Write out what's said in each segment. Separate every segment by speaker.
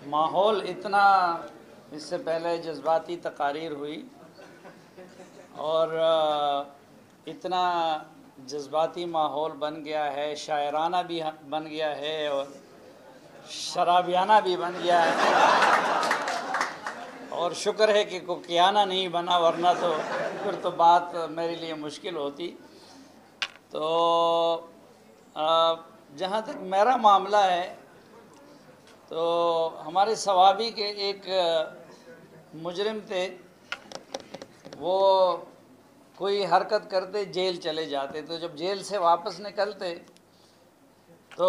Speaker 1: माहौल इतना, इससे पहले जज्बाती तकारीर हुई और इतना जज्बाती माहौल बन गया है, शायराना भी बन गया है और शराबियाना भी बन गया है। और शुक्र है कि कोकियाना नहीं बना, वरना तो फिर तो बात मेरे लिए मुश्किल होती। तो जहाँ तक मेरा मामला है, तो हमारे सवाबी के एक मुजरिम थे, वो कोई हरकत करते जेल चले जाते, तो जब जेल से वापस निकलते तो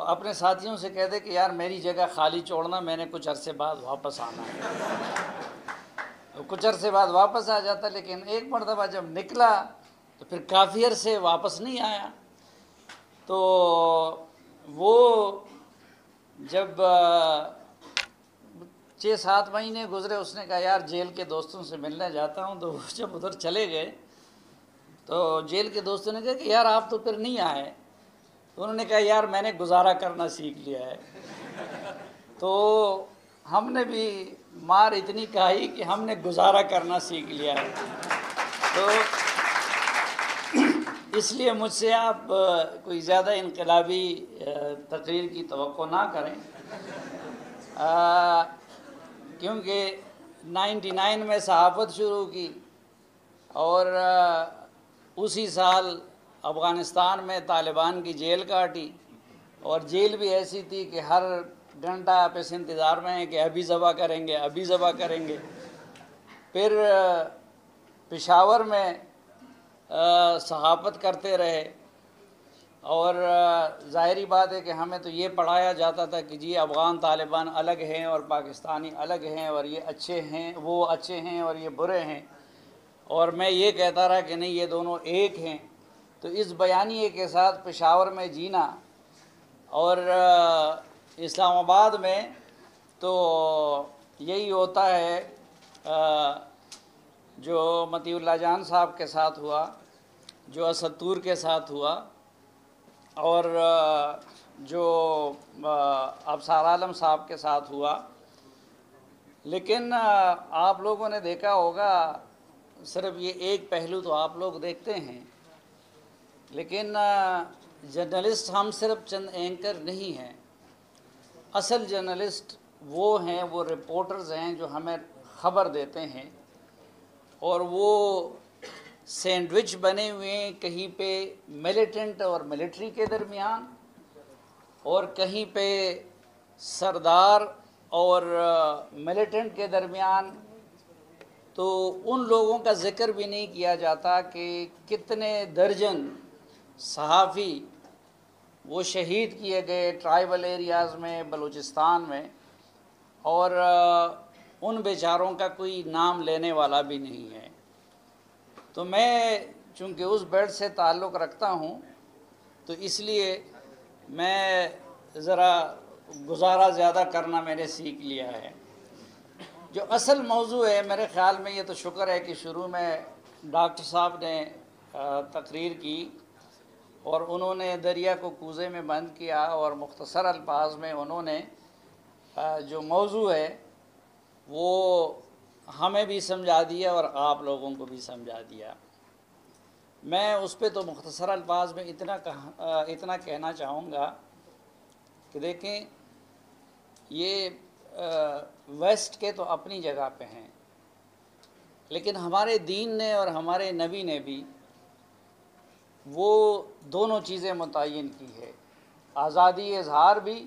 Speaker 1: अपने साथियों से कहते कि यार मेरी जगह खाली छोड़ना, मैंने कुछ अरसे बाद वापस आना है। तो कुछ अरसे बाद वापस आ जाता, लेकिन एक मरतबा जब निकला तो फिर काफ़ी अरसे वापस नहीं आया। तो वो जब 6-7 महीने गुजरे, उसने कहा यार जेल के दोस्तों से मिलने जाता हूँ। तो जब उधर चले गए तो जेल के दोस्तों ने कहा कि यार आप तो फिर नहीं आए। तो उन्होंने कहा यार मैंने गुजारा करना सीख लिया है। तो हमने भी मार इतनी खाई कि हमने गुजारा करना सीख लिया है। तो इसलिए मुझसे आप कोई ज़्यादा इनकलाबी तकरीर की तवक्को ना करें, क्योंकि 99 में सहाफ़त शुरू की और उसी साल अफ़गानिस्तान में तालिबान की जेल काटी, और जेल भी ऐसी थी कि हर घंटा आप इस इंतज़ार में हैं कि अभी ज़बह करेंगे, अभी ज़बह करेंगे। फिर पेशावर में सहाफ़त करते रहे, और ज़ाहिरी बात है कि हमें तो ये पढ़ाया जाता था कि जी अफ़गान तालिबान अलग हैं और पाकिस्तानी अलग हैं, और ये अच्छे हैं, वो अच्छे हैं और ये बुरे हैं, और मैं ये कहता रहा कि नहीं ये दोनों एक हैं। तो इस बयानिए के साथ पेशावर में जीना और इस्लामाबाद में तो यही होता है जो मतीउल्लाह जान साहब के साथ हुआ, जो असदूर के साथ हुआ, और जो अबसार आलम साहब के साथ हुआ। लेकिन आप लोगों ने देखा होगा, सिर्फ ये एक पहलू तो आप लोग देखते हैं, लेकिन जर्नलिस्ट हम सिर्फ चंद एंकर नहीं हैं। असल जर्नलिस्ट वो हैं, वो रिपोर्टर्स हैं जो हमें ख़बर देते हैं, और वो सैंडविच बने हुए हैं कहीं पे मिलिटेंट और मिलिट्री के दरमियान, और कहीं पे सरदार और मिलिटेंट के दरमियान। तो उन लोगों का ज़िक्र भी नहीं किया जाता कि कितने दर्जन सहाफ़ी वो शहीद किए गए ट्राइबल एरियाज़ में, बलूचिस्तान में, और उन बेचारों का कोई नाम लेने वाला भी नहीं है। तो मैं चूँकि उस बेल्ट से ताल्लुक़ रखता हूँ, तो इसलिए मैं ज़रा गुजारा ज़्यादा करना मैंने सीख लिया है। जो असल मौजू है, मेरे ख़्याल में ये तो शुक्र है कि शुरू में डॉक्टर साहब ने तकरीर की और उन्होंने दरिया को कूज़े में बंद किया, और मुख्तसर अल्फाज में उन्होंने जो मौजू है वो हमें भी समझा दिया और आप लोगों को भी समझा दिया। मैं उस पर तो मुख्तसर अल्फाज में इतना कहना चाहूँगा कि देखें, ये वेस्ट के तो अपनी जगह पे हैं, लेकिन हमारे दीन ने और हमारे नबी ने भी वो दोनों चीज़ें मुतय्यन की है, आज़ादी इज़हार भी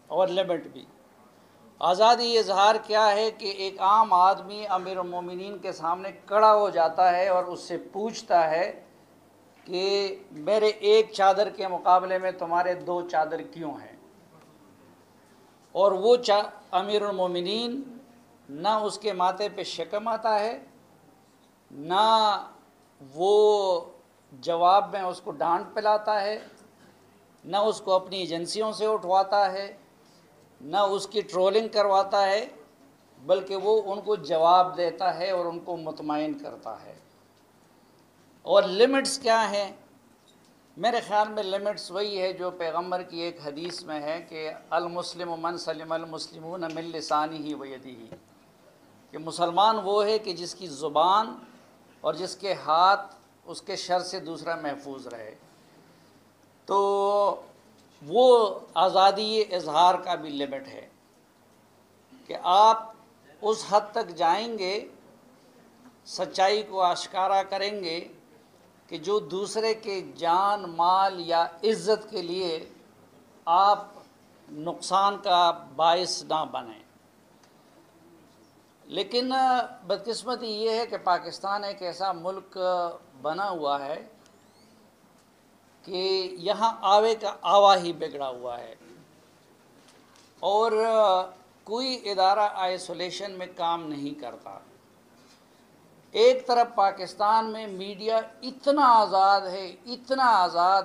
Speaker 1: और लिमिट भी। आज़ादी इज़हार क्या है कि एक आम आदमी अमीरुल मोमिनीन के सामने खड़ा हो जाता है और उससे पूछता है कि मेरे एक चादर के मुकाबले में तुम्हारे 2 चादर क्यों हैं, और वो अमीरुल मोमिनीन ना उसके माथे पे शिकम आता है, ना वो जवाब में उसको डांट पिलाता है, ना उसको अपनी एजेंसियों से उठवाता है, ना उसकी ट्रोलिंग करवाता है, बल्कि वो उनको जवाब देता है और उनको मुतमईन करता है। और लिमिट्स क्या हैं? मेरे ख़्याल में लिमिट्स वही है जो पैगम्बर की एक हदीस में है कि अल मुस्लिम मन सलिमल मुस्लिमून मिन लिसानिही व यदिही, कि मुसलमान वो है कि जिसकी ज़ुबान और जिसके हाथ उसके शर से दूसरा महफूज रहे। तो वो आज़ादी इज़हार का भी लिमिट है कि आप उस हद तक जाएंगे, सच्चाई को आश्कारा करेंगे कि जो दूसरे के जान माल या इज़्ज़त के लिए आप नुकसान का बायस ना बने। लेकिन बदकिस्मती ये है कि पाकिस्तान एक ऐसा मुल्क बना हुआ है कि यहाँ आवे का आवा ही बिगड़ा हुआ है और कोई इदारा आइसोलेशन में काम नहीं करता। एक तरफ पाकिस्तान में मीडिया इतना आज़ाद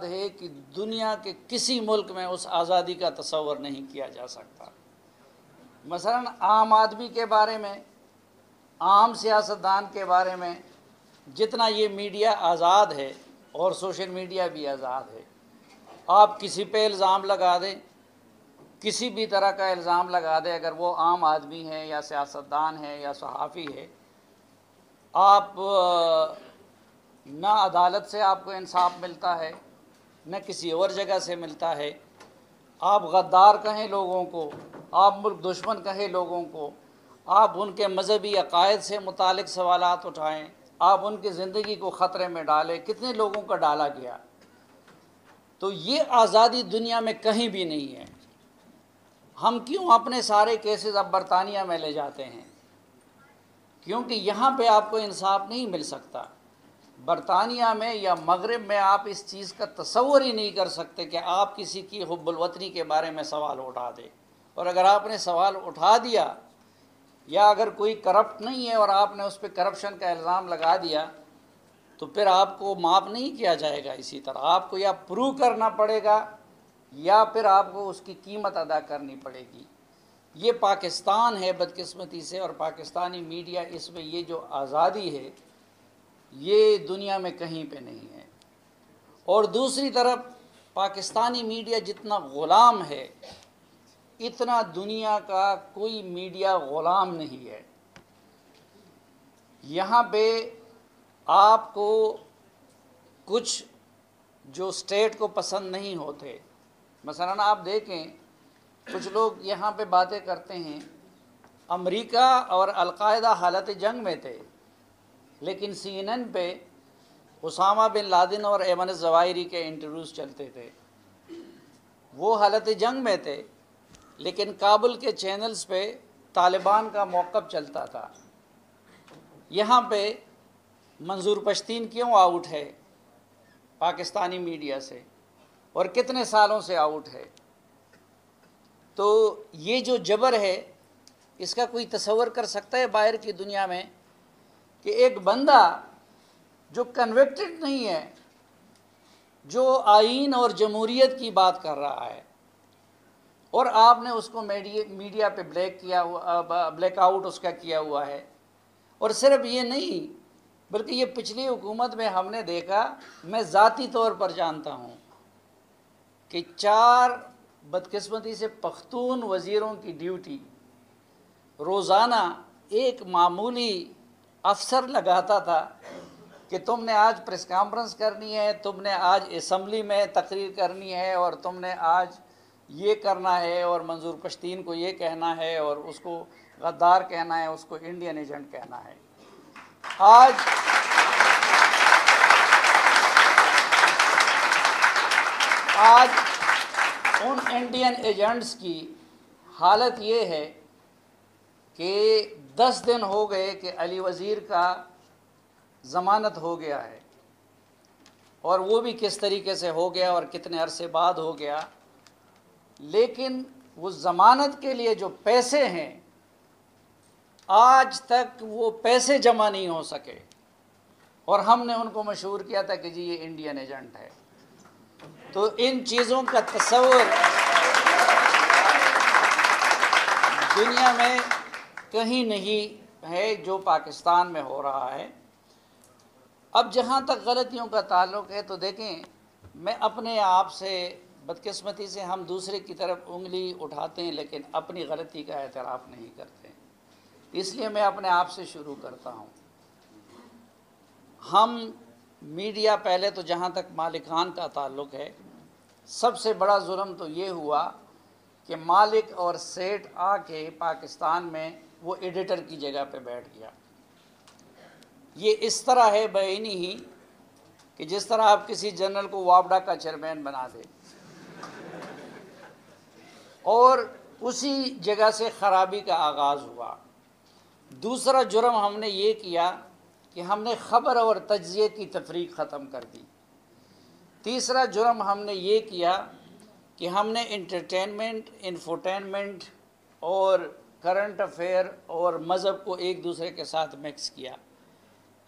Speaker 1: है कि दुनिया के किसी मुल्क में उस आज़ादी का तसव्वुर नहीं किया जा सकता। मसलन आम आदमी के बारे में, आम सियासतदान के बारे में जितना ये मीडिया आज़ाद है और सोशल मीडिया भी आज़ाद है, आप किसी पे इल्ज़ाम लगा दें, किसी भी तरह का इल्ज़ाम लगा दें, अगर वो आम आदमी है या सियासतदान है या सहाफ़ी है, आप ना अदालत से आपको इंसाफ मिलता है, न किसी और जगह से मिलता है। आप गद्दार कहें लोगों को, आप मुल्क दुश्मन कहें लोगों को, आप उनके मज़हबी अक़ायद से मुतालिक सवालात उठाएं, आप उनकी ज़िंदगी को ख़तरे में डालें, कितने लोगों का डाला गया। तो ये आज़ादी दुनिया में कहीं भी नहीं है। हम क्यों अपने सारे केसेस अब बरतानिया में ले जाते हैं? क्योंकि यहाँ पे आपको इंसाफ नहीं मिल सकता। बरतानिया में या मगरिब में आप इस चीज़ का तसव्वुर ही नहीं कर सकते कि आप किसी की हुब्बुल वतनी के बारे में सवाल उठा दें। और अगर आपने सवाल उठा दिया या अगर कोई करप्ट नहीं है और आपने उस पर करप्शन का इल्ज़ाम लगा दिया, तो फिर आपको माफ़ नहीं किया जाएगा। इसी तरह आपको या प्रूव करना पड़ेगा या फिर आपको उसकी कीमत अदा करनी पड़ेगी। ये पाकिस्तान है बदकिस्मती से, और पाकिस्तानी मीडिया इसमें ये जो आज़ादी है ये दुनिया में कहीं पे नहीं है। और दूसरी तरफ पाकिस्तानी मीडिया जितना ग़ुलाम है, इतना दुनिया का कोई मीडिया ग़ुलाम नहीं है। यहाँ पे आपको कुछ जो स्टेट को पसंद नहीं होते, मसलन आप देखें कुछ लोग यहाँ पे बातें करते हैं, अमेरिका और अलकायदा हालत जंग में थे, लेकिन CNN पे उसामा बिन लादेन और ऐमन ज़वाहिरी के इंटरव्यूज़ चलते थे। वो हालत जंग में थे, लेकिन काबुल के चैनल्स पे तालिबान का मौक़िफ़ चलता था। यहाँ पे मंजूर पश्तीन क्यों आउट है पाकिस्तानी मीडिया से, और कितने सालों से आउट है? तो ये जो जबर है, इसका कोई तसव्वुर कर सकता है बाहर की दुनिया में कि एक बंदा जो कन्विक्टेड नहीं है, जो आईन और जमहूरियत की बात कर रहा है, और आपने उसको मीडिया पे ब्लैकआउट उसका किया हुआ है। और सिर्फ ये नहीं, बल्कि ये पिछली हुकूमत में हमने देखा, मैं ज़ाती तौर पर जानता हूँ कि 4 बदकिस्मती से पख्तून वज़ीरों की ड्यूटी रोज़ाना एक मामूली अफसर लगाता था कि तुमने आज प्रेस कॉन्फ्रेंस करनी है, तुमने आज असम्बली में तकरीर करनी है, और तुमने आज ये करना है, और मंजूर पश्तीन को ये कहना है, और उसको गद्दार कहना है, उसको इंडियन एजेंट कहना है। आज उन इंडियन एजेंट्स की हालत ये है कि 10 दिन हो गए कि अली वज़ीर का ज़मानत हो गया है, और वो भी किस तरीके से हो गया और कितने अरसे बाद हो गया, लेकिन वो ज़मानत के लिए जो पैसे हैं आज तक वो पैसे जमा नहीं हो सके, और हमने उनको मशहूर किया था कि जी ये इंडियन एजेंट है। तो इन चीज़ों का तस्वुर दुनिया में कहीं नहीं है जो पाकिस्तान में हो रहा है। अब जहाँ तक गलतियों का ताल्लुक़ है, तो देखें मैं अपने आप से बदकिस्मती से हम दूसरे की तरफ उंगली उठाते हैं लेकिन अपनी गलती का एतराफ़ नहीं करते। इसलिए मैं अपने आप से शुरू करता हूँ। हम मीडिया, पहले तो जहाँ तक मालिकान का ताल्लुक़ है, सबसे बड़ा जुल्म तो ये हुआ कि मालिक और सेठ आके पाकिस्तान में वो एडिटर की जगह पे बैठ गया। ये इस तरह है बेईनी ही कि जिस तरह आप किसी जनरल को वापडा का चेयरमैन बना दे, और उसी जगह से ख़राबी का आगाज़ हुआ। दूसरा जुर्म हमने ये किया कि हमने ख़बर और तज्ज़िये की तफरीक ख़त्म कर दी। तीसरा जुर्म हमने ये किया कि हमने इंटरटेनमेंट, इंफोटेनमेंट और करंट अफेयर और मज़हब को एक दूसरे के साथ मिक्स किया।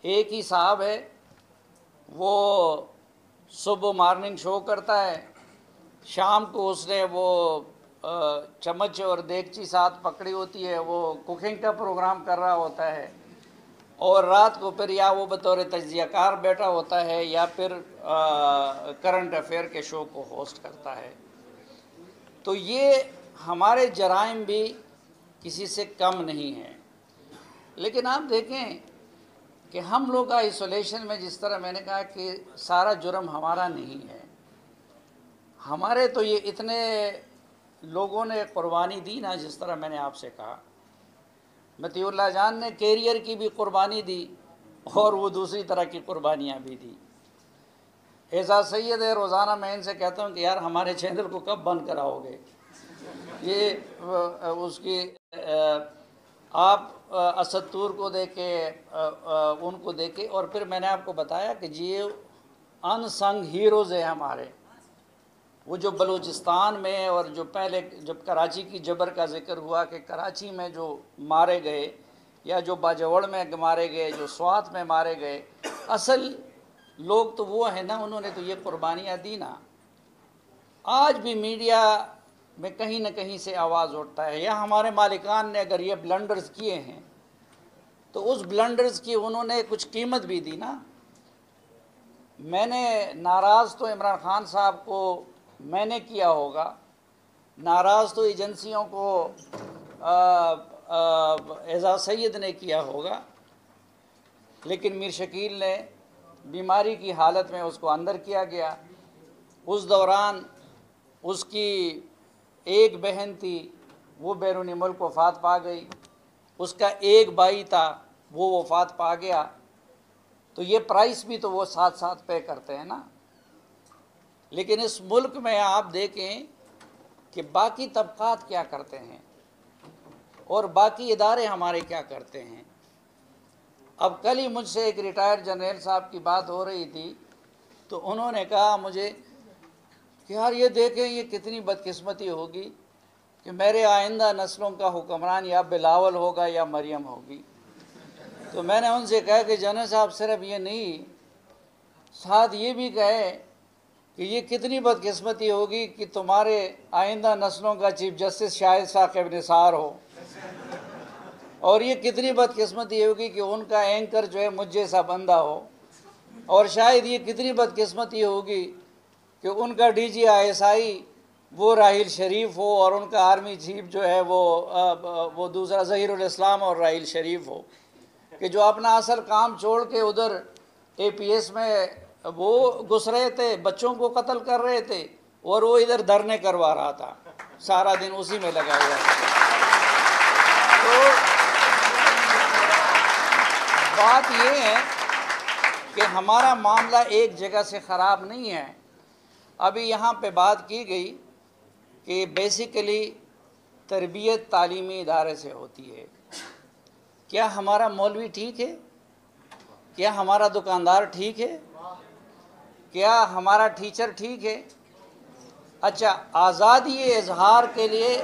Speaker 1: एक ही साहब है, वो सुबह मॉर्निंग शो करता है, शाम को उसने वो चम्मच और देगची साथ पकड़ी होती है, वो कुकिंग का प्रोग्राम कर रहा होता है, और रात को फिर या वो बतौर तज्ज़ियाकार बैठा होता है या फिर करंट अफेयर के शो को होस्ट करता है। तो ये हमारे जराइम भी किसी से कम नहीं है। लेकिन आप देखें कि हम लोग आइसोलेशन में, जिस तरह मैंने कहा कि सारा जुर्म हमारा नहीं है, हमारे तो ये इतने लोगों ने कुर्बानी दी ना, जिस तरह मैंने आपसे कहा, मतीउल्लाह जान ने कैरियर की भी कुर्बानी दी और वो दूसरी तरह की कुर्बानियाँ भी दी। एजाज सैयद है, रोज़ाना मैं इनसे कहता हूँ कि यार हमारे चैनल को कब बंद कराओगे। ये उसकी आप असदतूर को देखे, उनको देखे, और फिर मैंने आपको बताया कि ये अनसंग हीरोज़ है हमारे। वो जो बलूचिस्तान में, और जो पहले जब कराची की जबर का ज़िक्र हुआ कि कराची में जो मारे गए या जो बाजवड़ में मारे गए, जो स्वात में मारे गए, असल लोग तो वो हैं ना, उन्होंने तो ये कुर्बानियाँ दी ना। आज भी मीडिया में कहीं ना कहीं से आवाज़ उठता है, या हमारे मालिकान ने अगर ये ब्लंडर्स किए हैं तो उस ब्लंडर्स की उन्होंने कुछ कीमत भी दी ना। मैंने नाराज़ तो इमरान खान साहब को मैंने किया होगा, नाराज़ तो एजेंसियों को एजाज सैयद ने किया होगा, लेकिन मीर शकील ने बीमारी की हालत में उसको अंदर किया गया। उस दौरान उसकी एक बहन थी, वो बैरूनी मुल्क वफ़ात पा गई, उसका एक भाई था, वो वफ़ात पा गया। तो ये प्राइस भी तो वो साथ साथ पे करते हैं ना। लेकिन इस मुल्क में आप देखें कि बाकी तबक़ात क्या करते हैं और बाकी इदारे हमारे क्या करते हैं। अब कल ही मुझसे एक रिटायर्ड जनरल साहब की बात हो रही थी, तो उन्होंने कहा मुझे कि यार ये देखें, ये कितनी बदकिस्मती होगी कि मेरे आइंदा नस्लों का हुक्मरान या बिलावल होगा या मरियम होगी। तो मैंने उनसे कहा कि जनरल साहब सिर्फ ये नहीं, साथ ये भी कहे कि ये कितनी बदकिस्मती होगी कि तुम्हारे आइंदा नस्लों का चीफ जस्टिस शाहिद साकिब निसार हो, और ये कितनी बदकिस्मती होगी कि उनका एंकर जो है मुझ जैसा बंदा हो, और शायद ये कितनी बदकिस्मती होगी कि उनका DGISI वो राहिल शरीफ हो और उनका आर्मी चीफ जो है वो दूसरा ज़हीरुल इस्लाम और राहिल शरीफ हो, कि जो अपना असल काम छोड़ के उधर APS में वो घुस रहे थे, बच्चों को कत्ल कर रहे थे, और वो इधर धरने करवा रहा था, सारा दिन उसी में लगा हुआ था। तो बात ये है कि हमारा मामला एक जगह से ख़राब नहीं है। अभी यहाँ पे बात की गई कि बेसिकली तरबियत तालीमी इदारे से होती है। क्या हमारा मौलवी ठीक है? क्या हमारा दुकानदार ठीक है? क्या हमारा टीचर ठीक है? अच्छा, आज़ादी इजहार के लिए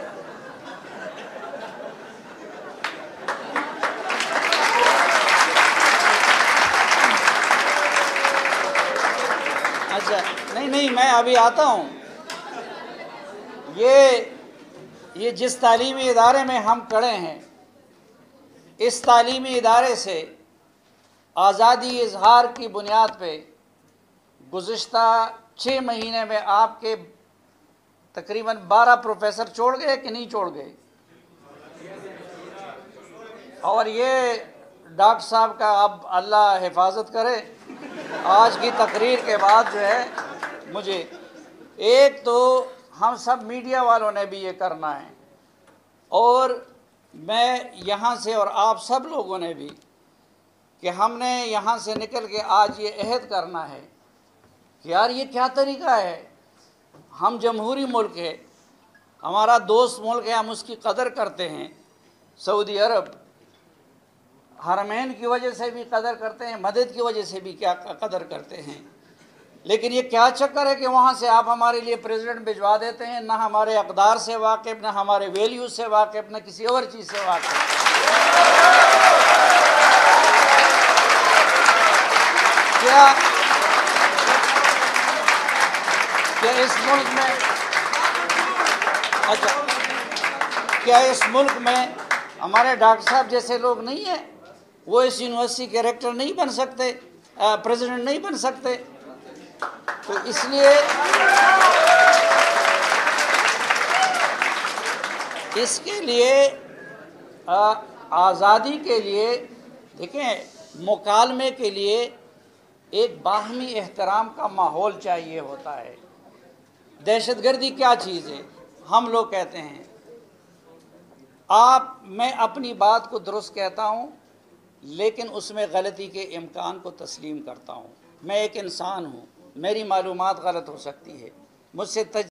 Speaker 1: अच्छा नहीं, मैं अभी आता हूँ। ये जिस तालीमी इदारे में हम खड़े हैं, इस तालीमी इदारे से आज़ादी इजहार की बुनियाद पे गुज़िश्ता 6 महीने में आपके तकरीबन 12 प्रोफेसर छोड़ गए कि नहीं छोड़ गए? और ये डॉक्टर साहब का अब अल्लाह हिफाजत करे, आज की तकरीर के बाद जो है मुझे एक तो हम सब मीडिया वालों ने भी ये करना है, और मैं यहाँ से और आप सब लोगों ने भी कि हमने यहाँ से निकल के आज ये अहद करना है कि यार ये क्या तरीका है। हम जमहूरी मुल्क है, हमारा दोस्त मुल्क है, हम उसकी कदर करते हैं। सऊदी अरब हरमैन की वजह से भी कदर करते हैं, मदद की वजह से भी क्या कदर करते हैं। लेकिन ये क्या चक्कर है कि वहाँ से आप हमारे लिए प्रेसिडेंट भिजवा देते हैं, ना हमारे अक़दार से वाकिफ़, ना हमारे वैल्यूज़ से वाकिफ़, ना किसी और चीज़ से वाकिफ़। क्या इस मुल्क में क्या इस मुल्क में हमारे डॉक्टर साहब जैसे लोग नहीं हैं? वो इस यूनिवर्सिटी के रेक्टर नहीं बन सकते, प्रेसिडेंट नहीं बन सकते? तो इसलिए इसके लिए आज़ादी के लिए देखें, मुकालमे के लिए एक बाहमी एहतराम का माहौल चाहिए होता है। दहशतगर्दी क्या चीज़ है? हम लोग कहते हैं मैं अपनी बात को दुरुस्त कहता हूँ, लेकिन उसमें गलती के इम्कान को तस्लीम करता हूँ। मैं एक इंसान हूँ, मेरी मालूमात गलत हो सकती है, मुझसे